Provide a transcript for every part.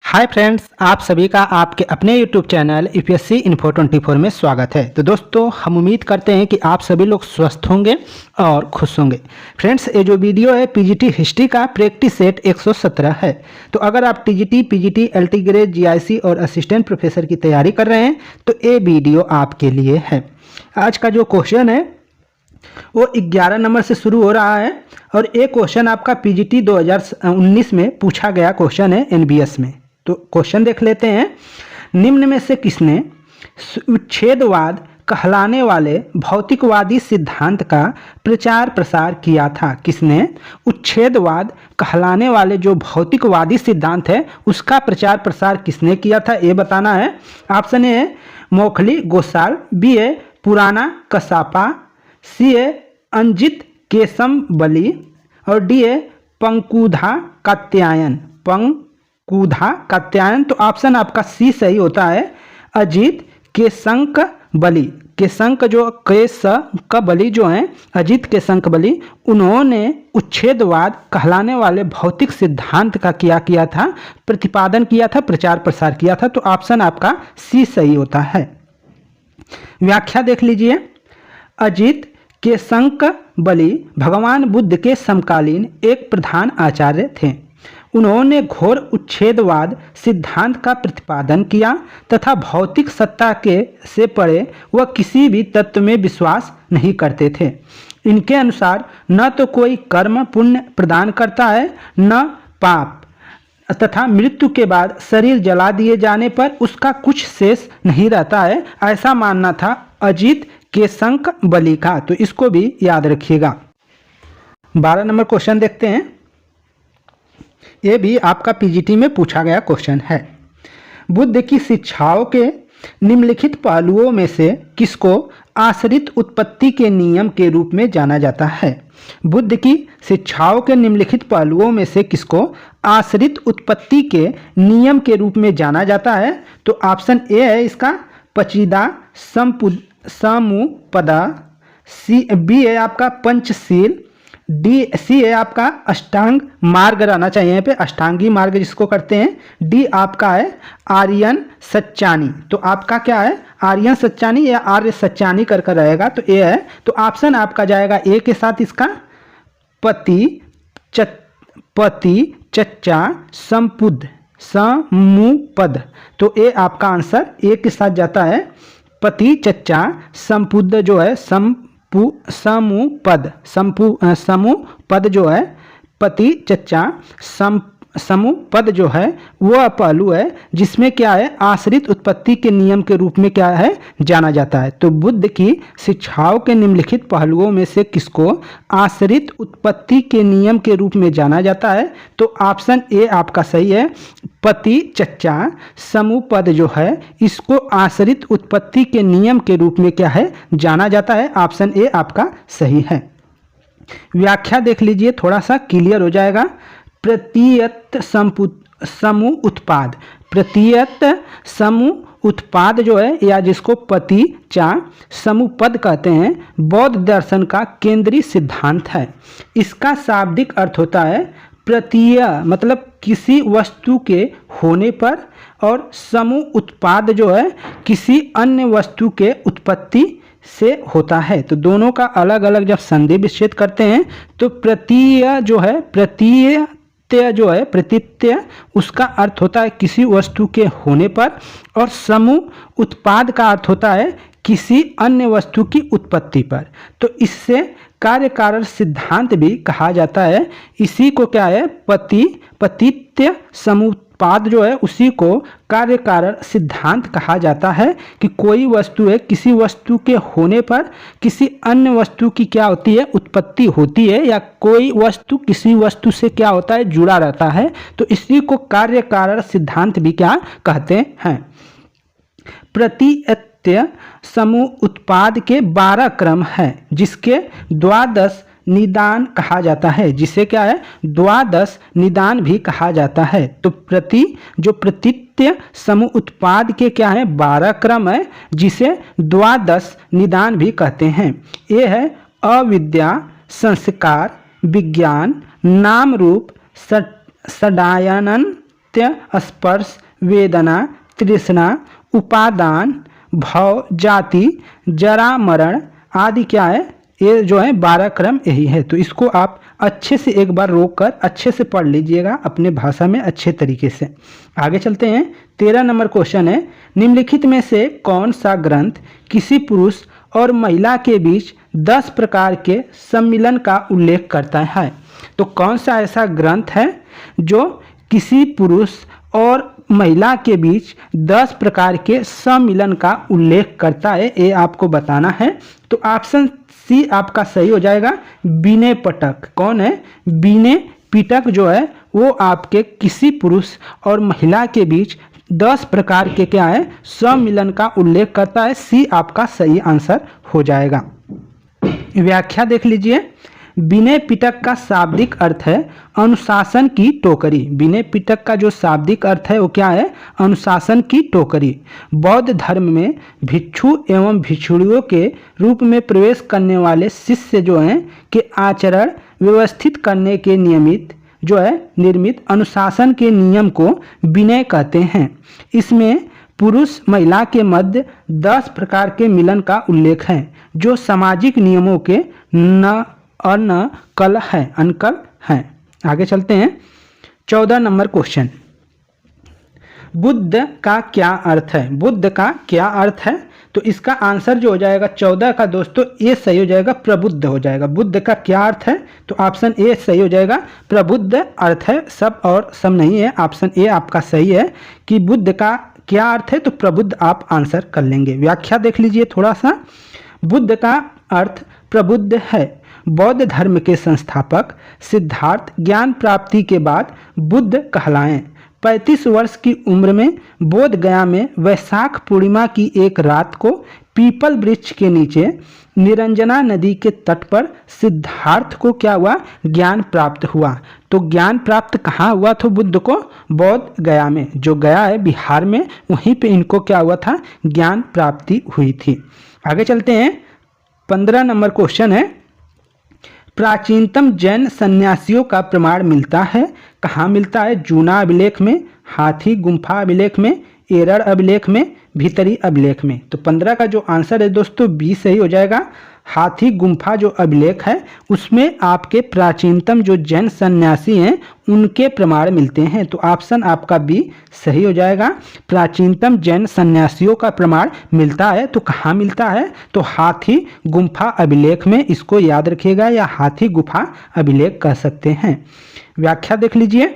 Hi friends, आप सभी का आपके अपने यूट्यूब चैनल यूपीएससी इन्फो 24 में स्वागत है। तो दोस्तों, हम उम्मीद करते हैं कि आप सभी लोग स्वस्थ होंगे और खुश होंगे। फ्रेंड्स, ये जो वीडियो है पीजीटी हिस्ट्री का प्रैक्टिस सेट 117 है। तो अगर आप TGT, PGT, LT grade, GIC और असिस्टेंट प्रोफेसर की तैयारी कर रहे हैं तो ये वीडियो आपके लिए है। आज का जो क्वेश्चन है वो 11 नंबर से शुरू हो रहा है और एक क्वेश्चन आपका पीजीटी 2019 में पूछा गया क्वेश्चन है एनबीएस में। तो क्वेश्चन देख लेते हैं। निम्न में से किसने उच्छेदवाद कहलाने वाले भौतिकवादी सिद्धांत का प्रचार प्रसार किया था? किसने उच्छेदवाद कहलाने वाले जो भौतिकवादी सिद्धांत है उसका प्रचार प्रसार किसने किया था, ये बताना है। ऑप्शन ए है मोखली गोसाल, बी है पुराना कसापा, सी है अंजित केशमबली और डी है पंकुधा कात्यायन। पंकुधा कात्यायन। तो ऑप्शन आपका सी सही होता है, अजित केशंकबली। केशंक जो केशंकबली जो हैं, अजित केशंकबली, उन्होंने उच्छेदवाद कहलाने वाले भौतिक सिद्धांत का क्या किया था, प्रतिपादन किया था, प्रचार प्रसार किया था। तो ऑप्शन आपका सी सही होता है। व्याख्या देख लीजिए। अजित केशंकबली भगवान बुद्ध के समकालीन एक प्रधान आचार्य थे। उन्होंने घोर उच्छेदवाद सिद्धांत का प्रतिपादन किया तथा भौतिक सत्ता के से परे वह किसी भी तत्व में विश्वास नहीं करते थे। इनके अनुसार न तो कोई कर्म पुण्य प्रदान करता है न पाप, तथा मृत्यु के बाद शरीर जला दिए जाने पर उसका कुछ शेष नहीं रहता है, ऐसा मानना था अजित केशंकबली का। तो इसको भी याद रखिएगा। 12 नंबर क्वेश्चन देखते हैं। ये भी आपका पीजीटी में पूछा गया क्वेश्चन है। बुद्ध की शिक्षाओं के निम्नलिखित पहलुओं में से किसको आश्रित उत्पत्ति के नियम के रूप में जाना जाता है? बुद्ध की शिक्षाओं के निम्नलिखित पहलुओं में से किसको आश्रित उत्पत्ति के नियम के रूप में जाना जाता है? तो ऑप्शन ए है इसका पचीदा समुपदा, सी बी है आपका पंचशील, डी सी है आपका अष्टांग मार्ग रहना चाहिए यहाँ पे, अष्टांगी मार्ग जिसको करते हैं, डी आपका है आर्यन सच्चानी। तो आपका क्या है, आर्यन सच्चानी या आर्य सच्चानी कर रहेगा। तो ए है। तो ऑप्शन आपका जाएगा ए के साथ इसका पति चच्चा समुपद। तो ए आपका आंसर ए के साथ जाता है पति चच्चा संपुद जो है समुपद जो है, पति चच्चा समुपद जो है वह पहलू है जिसमें क्या है आश्रित उत्पत्ति के नियम के रूप में क्या है जाना जाता है। तो बुद्ध की शिक्षाओं के निम्नलिखित पहलुओं में से किसको आश्रित उत्पत्ति के नियम के रूप में जाना जाता है? तो ऑप्शन ए आपका सही है, पति चच्चा समुपद जो है इसको आश्रित उत्पत्ति के नियम के रूप में क्या है जाना जाता है। ऑप्शन ए आपका सही है। व्याख्या देख लीजिए, थोड़ा सा क्लियर हो जाएगा। प्रतीयत समूह उत्पाद, प्रतीयत समूह उत्पाद जो है या जिसको पति चा समुपद कहते हैं, बौद्ध दर्शन का केंद्रीय सिद्धांत है। इसका शाब्दिक अर्थ होता है प्रतीय मतलब किसी वस्तु के होने पर, और समूह उत्पाद जो है किसी अन्य वस्तु के उत्पत्ति से होता है। तो दोनों का अलग अलग जब संधि विच्छेद करते हैं तो प्रतीय जो है प्रतीत्य उसका अर्थ होता है किसी वस्तु के होने पर, और समूह उत्पाद का अर्थ होता है किसी अन्य वस्तु की उत्पत्ति पर। तो इससे कार्य कारण सिद्धांत भी कहा जाता है। इसी को क्या है पतित्य समुत्पाद जो है उसी को कार्य कारण सिद्धांत कहा जाता है कि कोई वस्तु है, किसी वस्तु के होने पर किसी अन्य वस्तु की क्या होती है उत्पत्ति होती है, या कोई वस्तु किसी वस्तु से क्या होता है जुड़ा रहता है। तो इसी को कार्य कारण सिद्धांत भी क्या कहते हैं। प्रतीयत्य समूह उत्पाद के 12 क्रम है जिसके द्वादश निदान कहा जाता है, जिसे क्या है द्वादश निदान भी कहा जाता है। तो प्रतीत्य समूह उत्पाद के क्या है 12 क्रम है जिसे द्वादश निदान भी कहते हैं। ये है अविद्या, संस्कार, विज्ञान, नाम रूप, सडायनन, नित्य स्पर्श, वेदना, तृष्णा, उपादान, भव, जाति, जरा, मरण आदि क्या है, ये जो है 12 क्रम यही है। तो इसको आप अच्छे से एक बार रोक कर अच्छे से पढ़ लीजिएगा अपने भाषा में अच्छे तरीके से। आगे चलते हैं। 13 नंबर क्वेश्चन है, निम्नलिखित में से कौन सा ग्रंथ किसी पुरुष और महिला के बीच 10 प्रकार के सम्मिलन का उल्लेख करता है? तो कौन सा ऐसा ग्रंथ है जो किसी पुरुष और महिला के बीच 10 प्रकार के सम्मिलन का उल्लेख करता है, ये आपको बताना है। तो ऑप्शन सी आपका सही हो जाएगा, विनय पिटक। कौन है? विनय पिटक जो है वो आपके किसी पुरुष और महिला के बीच 10 प्रकार के क्या है, सम्मिलन का उल्लेख करता है। सी आपका सही आंसर हो जाएगा। व्याख्या देख लीजिए। विनय पिटक का शाब्दिक अर्थ है अनुशासन की टोकरी। विनय पिटक का जो शाब्दिक अर्थ है वो क्या है? अनुशासन की टोकरी। बौद्ध धर्म में भिक्षु एवं भिक्षुणियों के रूप में प्रवेश करने वाले शिष्य जो हैं के आचरण व्यवस्थित करने के नियमित जो है निर्मित अनुशासन के नियम को विनय कहते हैं। इसमें पुरुष महिला के मध्य 10 प्रकार के मिलन का उल्लेख है जो सामाजिक नियमों के अनकल हैं। आगे चलते हैं। 14 नंबर क्वेश्चन, बुद्ध का क्या अर्थ है? बुद्ध का क्या अर्थ है? तो इसका आंसर जो हो जाएगा 14 का दोस्तों ये सही हो जाएगा, प्रबुद्ध हो जाएगा। बुद्ध का क्या अर्थ है? तो ऑप्शन ए सही हो जाएगा, प्रबुद्ध अर्थ है। सब और सब नहीं है, ऑप्शन ए आपका सही है कि बुद्ध का क्या अर्थ है, तो प्रबुद्ध आप आंसर कर लेंगे। व्याख्या देख लीजिए थोड़ा सा। बुद्ध का अर्थ प्रबुद्ध है। बौद्ध धर्म के संस्थापक सिद्धार्थ ज्ञान प्राप्ति के बाद बुद्ध कहलाए। 35 वर्ष की उम्र में बोध गया में वैशाख पूर्णिमा की एक रात को पीपल वृक्ष के नीचे निरंजना नदी के तट पर सिद्धार्थ को क्या हुआ? ज्ञान प्राप्त हुआ। तो ज्ञान प्राप्त कहाँ हुआ था बुद्ध को? बोध गया में, जो गया है बिहार में, वहीं पे इनको क्या हुआ था? ज्ञान प्राप्ति हुई थी। आगे चलते हैं। 15 नंबर क्वेश्चन है, प्राचीनतम जैन सन्यासियों का प्रमाण मिलता है कहाँ मिलता है? जूना अभिलेख में, हाथी गुम्फा अभिलेख में, एरड़ अभिलेख में, भीतरी अभिलेख में। तो 15 का जो आंसर है दोस्तों बी सही हो जाएगा। हाथी गुम्फा जो अभिलेख है उसमें आपके प्राचीनतम जो जैन सन्यासी हैं उनके प्रमाण मिलते हैं। तो ऑप्शन आपका बी सही हो जाएगा। प्राचीनतम जैन सन्यासियों का प्रमाण मिलता है तो कहाँ मिलता है? तो हाथी गुम्फा अभिलेख में, इसको याद रखिएगा, या हाथी गुफा अभिलेख कह सकते हैं। व्याख्या देख लीजिए।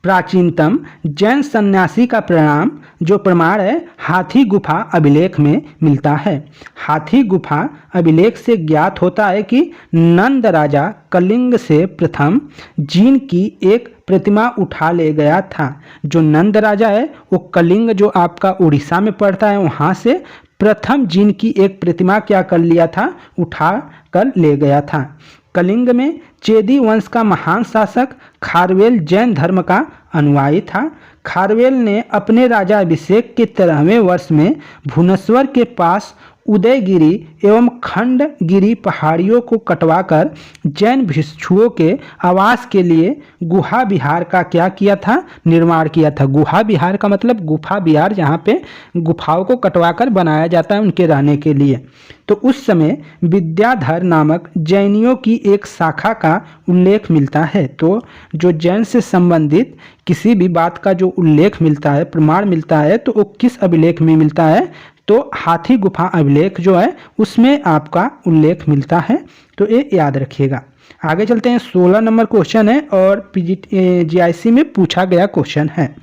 प्राचीनतम जैन सन्यासी का प्रमाण है हाथी गुफा अभिलेख में मिलता है। हाथी गुफा अभिलेख से ज्ञात होता है कि नंद राजा कलिंग से प्रथम जीन की एक प्रतिमा उठा ले गया था। जो नंद राजा है वो कलिंग जो आपका उड़ीसा में पड़ता है वहाँ से प्रथम जीन की एक प्रतिमा क्या कर लिया था? उठा कर ले गया था। कलिंग में चेदी वंश का महान शासक खारवेल जैन धर्म का अनुयायी था। खारवेल ने अपने राजा अभिषेक के 13वें वर्ष में भुवनेश्वर के पास उदयगिरी एवं खंडगिरी पहाड़ियों को कटवाकर जैन भिक्षुओं के आवास के लिए गुहा विहार का क्या किया था? निर्माण किया था। गुहा विहार का मतलब गुफा विहार, जहाँ पे गुफाओं को कटवाकर बनाया जाता है उनके रहने के लिए। तो उस समय विद्याधर नामक जैनियों की एक शाखा का उल्लेख मिलता है। तो जो जैन से संबंधित किसी भी बात का जो उल्लेख मिलता है, प्रमाण मिलता है, तो वो किस अभिलेख में मिलता है? तो हाथी गुफा अभिलेख जो है उसमें आपका उल्लेख मिलता है। तो ये याद रखिएगा। आगे चलते हैं। 16 नंबर क्वेश्चन है और जीआईसी में पूछा गया क्वेश्चन है।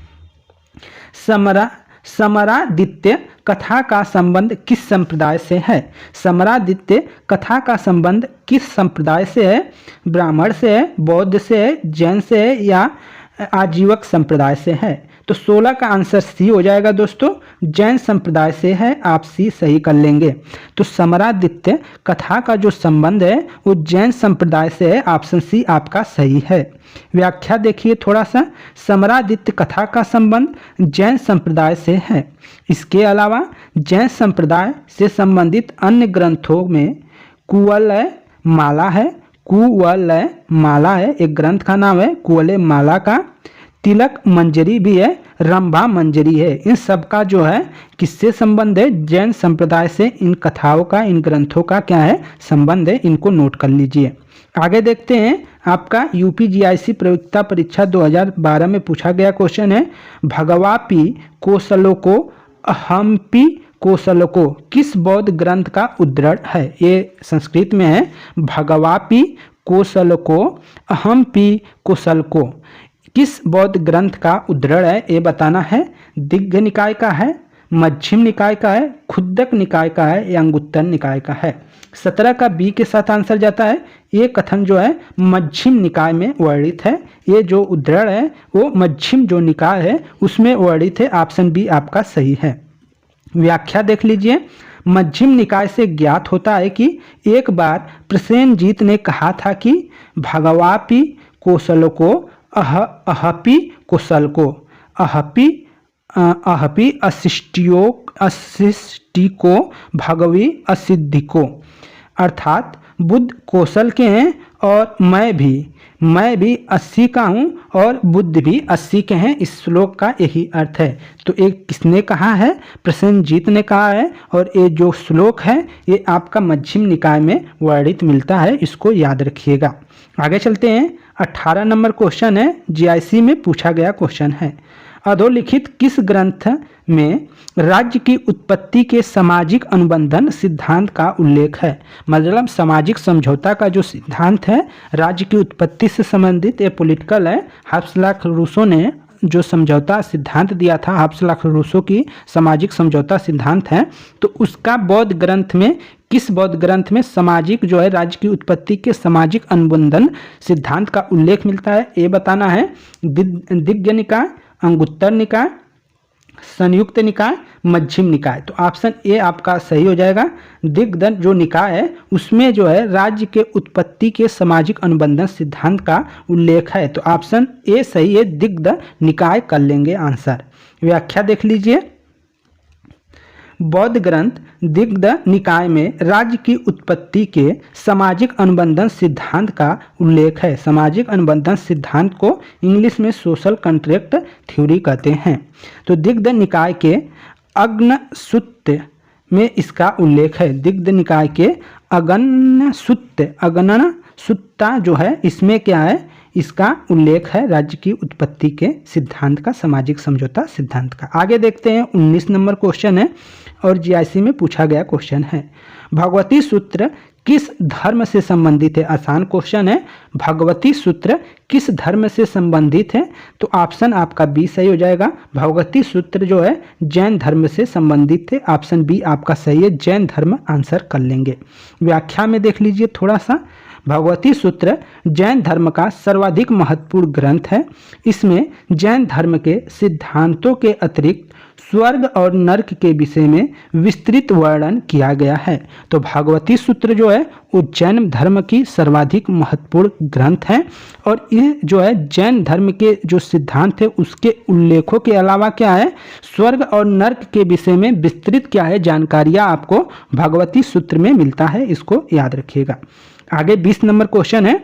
समरादित्य कथा का संबंध किस संप्रदाय से है? समरादित्य कथा का संबंध किस संप्रदाय से है? ब्राह्मण से है, बौद्ध से है, जैन से है, या आजीवक संप्रदाय से है? तो 16 का आंसर सी हो जाएगा दोस्तों, जैन संप्रदाय से है। आप सी सही कर लेंगे। तो समरादित्य कथा का जो संबंध है वो जैन संप्रदाय से है। ऑप्शन सी आपका सही है। व्याख्या देखिए थोड़ा सा। समरादित्य कथा का संबंध जैन संप्रदाय से है। इसके अलावा जैन संप्रदाय से संबंधित अन्य ग्रंथों में कुवलय माला है। कुवलय माला है, एक ग्रंथ का नाम है कुवलय माला का। तिलक मंजरी भी है, रंभा मंजरी है। इन सब का जो है किससे संबंध है? जैन संप्रदाय से इन कथाओं का, इन ग्रंथों का क्या है? संबंध है। इनको नोट कर लीजिए। आगे देखते हैं, आपका यूपीजीआईसी प्रयोक्ता परीक्षा 2012 में पूछा गया क्वेश्चन है, भगवापी कोसलोको अहम्पी कोसलको किस बौद्ध ग्रंथ का उद्धरण है? ये संस्कृत में है। भगवापी कोसलको अहम्पी कोसलको किस बौद्ध ग्रंथ का उद्धरण है? ये बताना है। दिग्घ निकाय का है, मध्यम निकाय का है, खुद्दक निकाय का है या अंगुत्तर निकाय का है? 17 का बी के साथ आंसर जाता है। ये कथन जो है मध्यम निकाय में वर्णित है। ये जो उद्धरण है वो मध्यम जो निकाय है उसमें वर्णित है। ऑप्शन बी आपका सही है। व्याख्या देख लीजिए। मध्यम निकाय से ज्ञात होता है कि एक बार प्रसेनजीत ने कहा था कि भगवापी कोसलको अहपी कोसलको अहपी अशिष्टिको भगवी असिद्धिको, अर्थात बुद्ध कौशल के हैं और मैं भी 80 का हूँ और बुद्ध भी 80 के हैं। इस श्लोक का यही अर्थ है। तो एक किसने कहा है? प्रसेनजीत ने कहा है। और ये जो श्लोक है ये आपका मध्यम निकाय में वर्णित मिलता है। इसको याद रखिएगा। आगे चलते हैं। 18 नंबर क्वेश्चन है, जीआईसी में पूछा गया क्वेश्चन है, अधोलिखित किस ग्रंथ में राज्य की उत्पत्ति के सामाजिक अनुबंधन सिद्धांत का उल्लेख है? मतलब सामाजिक समझौता का जो सिद्धांत है राज्य की उत्पत्ति से संबंधित, ये पॉलिटिकल है। हब्सबर्ग रूसो ने जो समझौता सिद्धांत दिया था, हब्सबर्ग रूसो की सामाजिक समझौता सिद्धांत है, तो उसका बौद्ध ग्रंथ में, किस बौद्ध ग्रंथ में सामाजिक जो है राज्य की उत्पत्ति के सामाजिक अनुबंधन सिद्धांत का उल्लेख मिलता है? ये बताना है। दिग्घ निकाय, अंगुत्तर निकाय, संयुक्त निकाय, मध्यम निकाय। तो ऑप्शन ए आपका सही हो जाएगा। दिग्घ जो निकाय है उसमें जो है राज्य के उत्पत्ति के सामाजिक अनुबंधन सिद्धांत का उल्लेख है। तो ऑप्शन ए सही है, दिग्घ निकाय कर लेंगे आंसर। व्याख्या देख लीजिए। बौद्ध ग्रंथ दिग्घ निकाय में राज्य की उत्पत्ति के सामाजिक अनुबंधन सिद्धांत का उल्लेख है। सामाजिक अनुबंधन सिद्धांत को इंग्लिश में सोशल कॉन्ट्रैक्ट थ्योरी कहते हैं। तो दिग्घ निकाय के अगनसूत्र में इसका उल्लेख है। दिग्घ निकाय के अगनसूत्ता जो है इसमें क्या है? इसका उल्लेख है राज्य की उत्पत्ति के सिद्धांत का, सामाजिक समझौता सिद्धांत का। आगे देखते हैं। 19 नंबर क्वेश्चन है और जीआईसी में पूछा गया क्वेश्चन है, भगवती सूत्र किस धर्म से संबंधित है? आसान क्वेश्चन है। भगवती सूत्र किस धर्म से संबंधित है? तो ऑप्शन आपका बी सही हो जाएगा। भगवती सूत्र जो है जैन धर्म से संबंधित है। ऑप्शन बी आपका सही है, जैन धर्म आंसर कर लेंगे। व्याख्या में देख लीजिए थोड़ा सा। भगवती सूत्र जैन धर्म का सर्वाधिक महत्वपूर्ण ग्रंथ है। इसमें जैन धर्म के सिद्धांतों के अतिरिक्त स्वर्ग और नर्क के विषय में विस्तृत वर्णन किया गया है। तो भगवती सूत्र जो है वो जैन धर्म की सर्वाधिक महत्वपूर्ण ग्रंथ है और ये जो है जैन धर्म के जो सिद्धांत है उसके उल्लेखों के अलावा क्या है, स्वर्ग और नर्क के विषय में विस्तृत क्या है जानकारियाँ आपको भगवती सूत्र में मिलता है। इसको याद रखिएगा। आगे 20 नंबर क्वेश्चन है,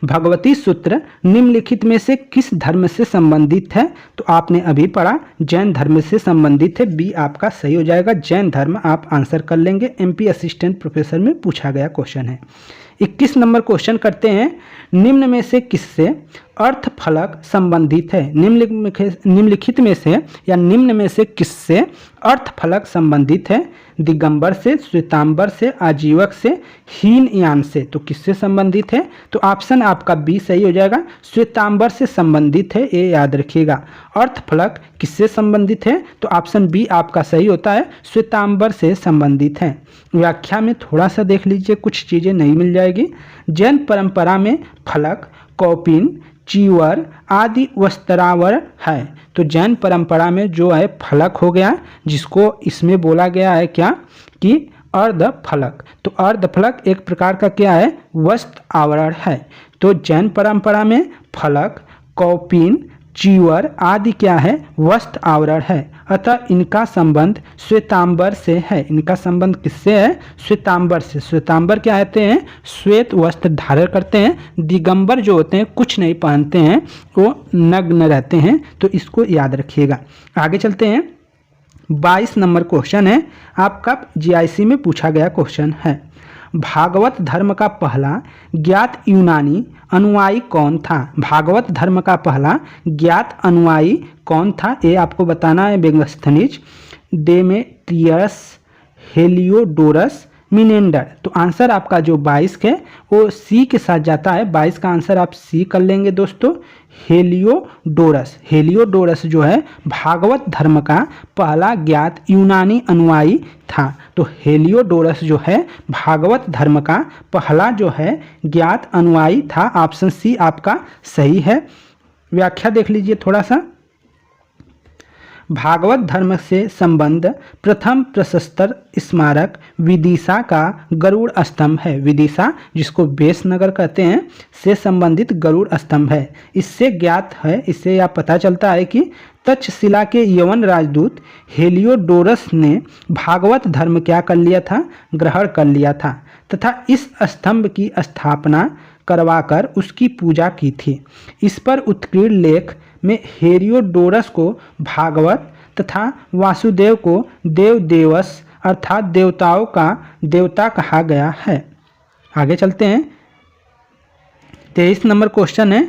भगवती सूत्र निम्नलिखित में से किस धर्म से संबंधित है? तो आपने अभी पढ़ा जैन धर्म से संबंधित है। बी आपका सही हो जाएगा, जैन धर्म आप आंसर कर लेंगे। एमपी असिस्टेंट प्रोफेसर में पूछा गया क्वेश्चन है। 21 नंबर क्वेश्चन करते हैं, निम्न में से किससे अर्थ फलक संबंधित है? निम्नलिखित में से या निम्न में से किससे अर्थ फलक संबंधित है? दिगंबर से, श्वेतांबर से, आजीवक से, हीनयान से। तो किससे संबंधित है? तो ऑप्शन आपका बी सही हो जाएगा, श्वेतांबर से संबंधित है। ये याद रखिएगा। अर्थ फलक किससे संबंधित है? तो ऑप्शन बी आपका सही होता है, श्वेतांबर से संबंधित है। व्याख्या में थोड़ा सा देख लीजिए, कुछ चीज़ें नहीं मिल जाएगी। जैन परंपरा में फलक, कौपिन, चीवर आदि वस्त्रावर है। तो जैन परंपरा में जो है फलक हो गया, जिसको इसमें बोला गया है क्या कि अर्ध फलक। तो अर्ध फलक एक प्रकार का क्या है, वस्त्र आवरण है। तो जैन परंपरा में फलक, कौपिन, चीवर आदि क्या है, वस्त्र आवरण है। अतः इनका संबंध श्वेतांबर से है। इनका संबंध किससे है, श्वेतांबर से। श्वेतांबर क्या होते हैं, श्वेत वस्त्र धारण करते हैं। दिगंबर जो होते हैं, कुछ नहीं पहनते हैं, वो नग्न रहते हैं। तो इसको याद रखिएगा। आगे चलते हैं। 22 नंबर क्वेश्चन है आपका, जीआईसी में पूछा गया क्वेश्चन है। भागवत धर्म का पहला ज्ञात यूनानी अनुयायी कौन था। भागवत धर्म का पहला ज्ञात अनुयायी कौन था, ये आपको बताना है। Megasthenes, Demetrius, Heliodorus, Menander. तो आंसर आपका जो 22 है वो सी के साथ जाता है। 22 का आंसर आप सी कर लेंगे दोस्तों, हेलियोडोरस। हेलियोडोरस जो है भागवत धर्म का पहला ज्ञात यूनानी अनुयायी था। तो हेलियोडोरस जो है भागवत धर्म का पहला जो है ज्ञात अनुयायी था। ऑप्शन सी आपका सही है। व्याख्या देख लीजिए थोड़ा सा। भागवत धर्म से संबंध प्रथम प्रशस्तर स्मारक विदिशा का गरुड़ स्तंभ है। विदिशा जिसको बेस नगर कहते हैं से संबंधित गरुड़ स्तंभ है। इससे ज्ञात है, इससे यह पता चलता है कि तक्षशिला के यवन राजदूत हेलियोडोरस ने भागवत धर्म क्या कर लिया था, ग्रहण कर लिया था तथा इस स्तंभ की स्थापना करवाकर उसकी पूजा की थी। इस पर उत्कीर्ण लेख में हेलियोडोरस को भागवत तथा वासुदेव को देव देवस अर्थात देवताओं का देवता कहा गया है। आगे चलते हैं। 23 नंबर क्वेश्चन है,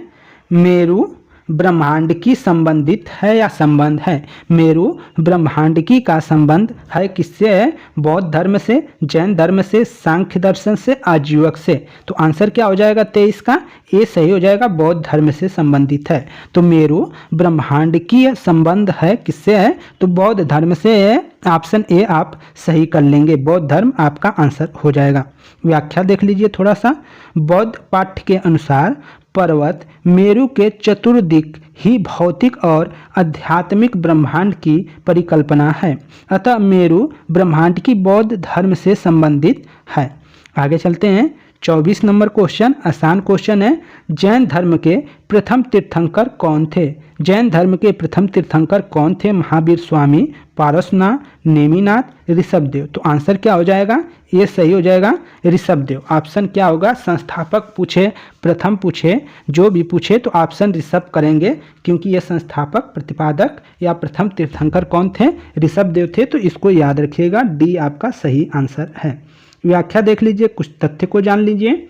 मेरु ब्रह्मांड की संबंधित है या संबंध है। मेरु ब्रह्मांड की का संबंध है किससे है, बौद्ध धर्म से, जैन धर्म से, सांख्य दर्शन से, आजीवक से। तो आंसर क्या हो जाएगा 23 का, ए सही हो जाएगा, बौद्ध धर्म से संबंधित है। तो मेरु ब्रह्मांड की संबंध है किससे है, तो बौद्ध धर्म से है। ऑप्शन ए आप सही कर लेंगे, बौद्ध धर्म आपका आंसर हो जाएगा। व्याख्या देख लीजिए थोड़ा सा। बौद्ध पाठ्य के अनुसार पर्वत मेरु के चतुर्दिक ही भौतिक और आध्यात्मिक ब्रह्मांड की परिकल्पना है। अतः मेरु ब्रह्मांड की बौद्ध धर्म से संबंधित है। आगे चलते हैं। 24 नंबर क्वेश्चन आसान क्वेश्चन है। जैन धर्म के प्रथम तीर्थंकर कौन थे। जैन धर्म के प्रथम तीर्थंकर कौन थे, महावीर स्वामी, पारसनाथ, नेमिनाथ, ऋषभदेव। तो आंसर क्या हो जाएगा, ये सही हो जाएगा ऋषभदेव। ऑप्शन क्या होगा, संस्थापक पूछे, प्रथम पूछे, जो भी पूछे तो ऑप्शन ऋषभ करेंगे, क्योंकि ये संस्थापक, प्रतिपादक या प्रथम तीर्थंकर कौन थे, ऋषभदेव थे। तो इसको याद रखिएगा, डी आपका सही आंसर है। व्याख्या देख लीजिए, कुछ तथ्य को जान लीजिए।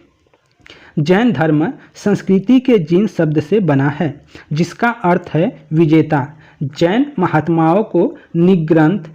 जैन धर्म संस्कृति के जिन शब्द से बना है, जिसका अर्थ है विजेता। जैन महात्माओं को निग्रंथ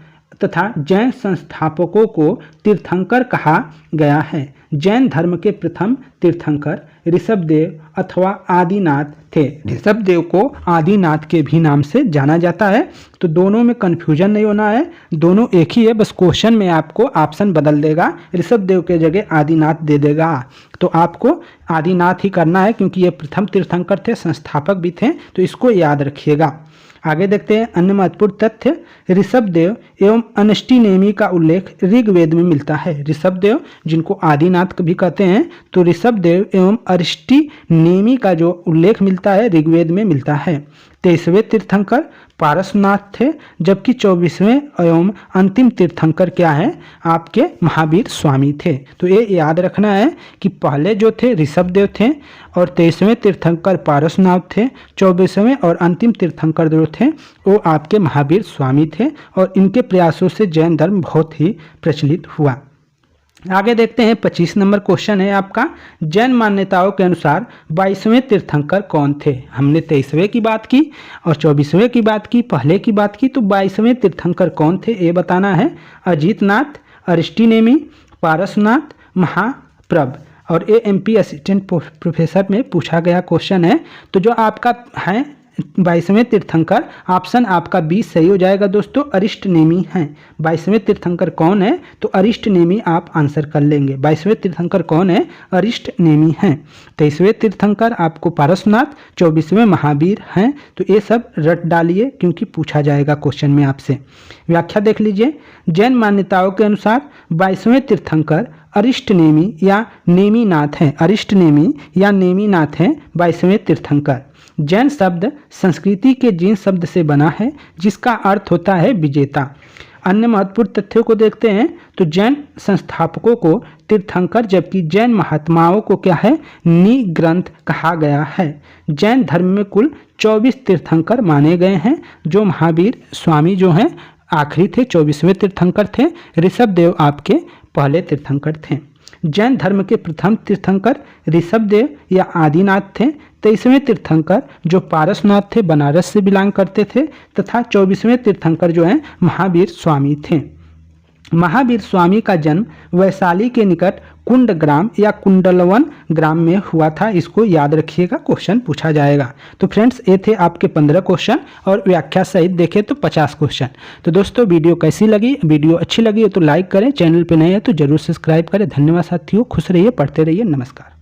तथा जैन संस्थापकों को तीर्थंकर कहा गया है। जैन धर्म के प्रथम तीर्थंकर ऋषभदेव अथवा आदिनाथ थे। ऋषभदेव को आदिनाथ के भी नाम से जाना जाता है। तो दोनों में कन्फ्यूजन नहीं होना है, दोनों एक ही है, बस क्वेश्चन में आपको ऑप्शन बदल देगा, ऋषभदेव के जगह आदिनाथ दे देगा। तो आपको आदिनाथ ही करना है, क्योंकि ये प्रथम तीर्थंकर थे, संस्थापक भी थे। तो इसको याद रखिएगा। आगे देखते हैं अन्य महत्वपूर्ण तथ्य। ऋषभदेव एवं अनष्टिनेमि का उल्लेख ऋग्वेद में मिलता है। ऋषभदेव जिनको आदिनाथ भी कहते हैं, तो ऋषभदेव एवं अरिष्टिनेमि का जो उल्लेख मिलता है ऋग्वेद में मिलता है। 23वें तीर्थंकर पारसनाथ थे, जबकि 24वें एवं अंतिम तीर्थंकर क्या है, आपके महावीर स्वामी थे। तो ये याद रखना है कि पहले जो थे ऋषभदेव थे और 23वें तीर्थंकर पारसनाथ थे, 24वें और अंतिम तीर्थंकर जो थे वो आपके महावीर स्वामी थे। और इनके प्रयासों से जैन धर्म बहुत ही प्रचलित हुआ। आगे देखते हैं 25 नंबर क्वेश्चन है आपका। जैन मान्यताओं के अनुसार 22वें तीर्थंकर कौन थे। हमने 23वें की बात की और 24वें की बात की, पहले की बात की, तो 22वें तीर्थंकर कौन थे ये बताना है। अजीतनाथ, अरिष्टिनेमि, पारसनाथ, महाप्रभ। और ये MP असिस्टेंट प्रोफेसर में पूछा गया क्वेश्चन है। तो जो आपका है 22वें तीर्थंकर, ऑप्शन आपका बी सही हो जाएगा दोस्तों, अरिष्टनेमि हैं। 22वें तीर्थंकर कौन है, तो अरिष्टनेमि आप आंसर कर लेंगे। 22वें तीर्थंकर कौन है, अरिष्टनेमि हैं। 23वें तीर्थंकर आपको पारसनाथ, 24वें महावीर हैं। तो ये सब रट डालिए, क्योंकि पूछा जाएगा क्वेश्चन में आपसे। व्याख्या देख लीजिए। जैन मान्यताओं के अनुसार 22वें तीर्थंकर अरिष्टनेमि या नेमिनाथ हैं। अरिष्टनेमि या नेमिनाथ हैं 22वें तीर्थंकर। जैन शब्द संस्कृति के जीन शब्द से बना है जिसका अर्थ होता है विजेता। अन्य महत्वपूर्ण तथ्यों को देखते हैं तो जैन संस्थापकों को तीर्थंकर जबकि जैन महात्माओं को क्या है निग्रंथ कहा गया है। जैन धर्म में कुल 24 तीर्थंकर माने गए हैं जो महावीर स्वामी जो हैं आखिरी थे, 24वें तीर्थंकर थे। ऋषभदेव आपके पहले तीर्थंकर थे। जैन धर्म के प्रथम तीर्थंकर ऋषभदेव या आदिनाथ थे। 23वें तीर्थंकर जो पारसनाथ थे बनारस से बिलोंग करते थे तथा 24वें तीर्थंकर जो हैं महावीर स्वामी थे। महावीर स्वामी का जन्म वैशाली के निकट कुंड ग्राम या कुंडलवन ग्राम में हुआ था। इसको याद रखिएगा, क्वेश्चन पूछा जाएगा। तो फ्रेंड्स ये थे आपके 15 क्वेश्चन और व्याख्या सहित देखें तो 50 क्वेश्चन। तो दोस्तों वीडियो कैसी लगी? वीडियो अच्छी लगी हो तो लाइक करें, चैनल पे नए हैं तो जरूर सब्सक्राइब करें। धन्यवाद साथियों, खुश रहिए, पढ़ते रहिए, नमस्कार।